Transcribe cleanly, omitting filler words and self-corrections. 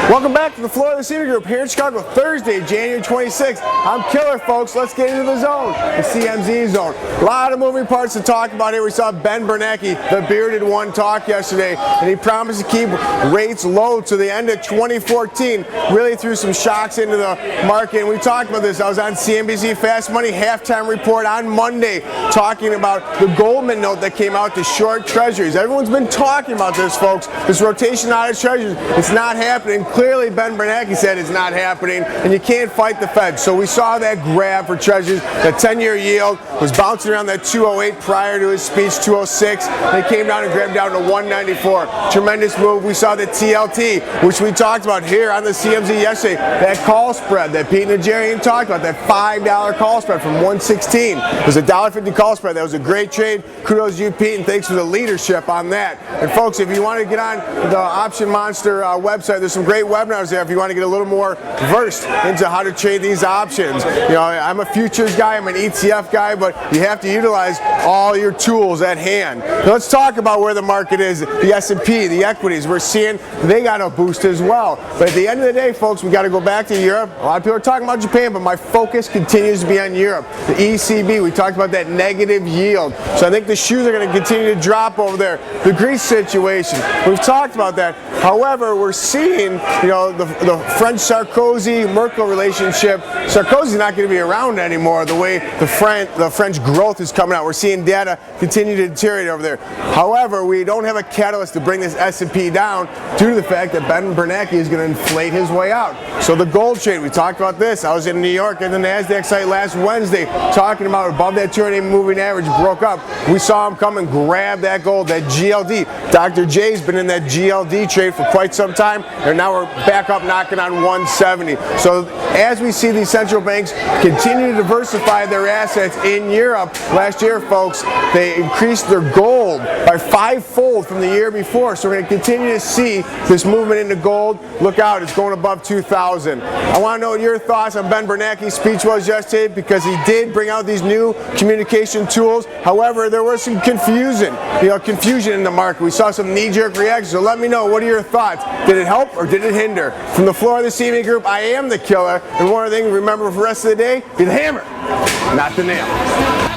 Welcome back to the floor of the Senior Group here in Chicago, Thursday, January 26th. I'm Killer, folks. Let's get into the zone, the CMZ zone. A lot of moving parts to talk about here. We saw Ben Bernanke, the bearded one, talk yesterday, and he promised to keep rates low to the end of 2014. Really threw some shocks into the market, and we talked about this. I was on CNBC Fast Money halftime report on Monday talking about the Goldman note that came out to short treasuries. Everyone's been talking about this, folks. This rotation out of treasuries, it's not happening. Clearly, Ben Bernanke said it's not happening, and you can't fight the Fed. So we saw that grab for treasuries. The 10-year yield was bouncing around that 208 prior to his speech, 206. They came down and grabbed down to 194. Tremendous move. We saw the TLT, which we talked about here on the CMZ yesterday. That call spread that Pete and Jerry talked about, that $5 call spread from 116. It was a $1.50 call spread. That was a great trade. Kudos to you, Pete, and thanks for the leadership on that. And folks, if you want to get on the Option Monster website, there's some great webinars there if you want to get a little more versed into how to trade these options. You know, I'm a futures guy, I'm an ETF guy, but you have to utilize all your tools at hand. Now let's talk about where the market is. The S&P, the equities, we're seeing they got a boost as well. But at the end of the day, folks, we got to go back to Europe. A lot of people are talking about Japan, but my focus continues to be on Europe. The ECB, we talked about that negative yield. So I think the shoes are going to continue to drop over there. The Greece situation, we've talked about that. However, we're seeing, you know, the French Sarkozy-Merkel relationship. Sarkozy's not going to be around anymore the way the French growth is coming out. We're seeing data continue to deteriorate over there. However, we don't have a catalyst to bring this S&P down due to the fact that Ben Bernanke is going to inflate his way out. So the gold trade, we talked about this. I was in New York at the NASDAQ site last Wednesday talking about above that 200-day moving average broke up. We saw him come and grab that gold, that GLD. Dr. J's been in that GLD trade for quite some time, and now we're back up knocking on 170. So as we see these central banks continue to diversify their assets in Europe, last year, folks, they increased their gold by 5-fold from the year before. So we're going to continue to see this movement into gold. Look out, it's going above 2,000. I want to know what your thoughts on Ben Bernanke's speech was yesterday, because he did bring out these new communication tools. However, there was some confusion in the market. We saw some knee-jerk reactions. So let me know, what are your thoughts? Did it help or did it hinder? From the floor of the CME Group, I am the Killer. And one other thing, remember for the rest of the day, be the hammer, not the nail.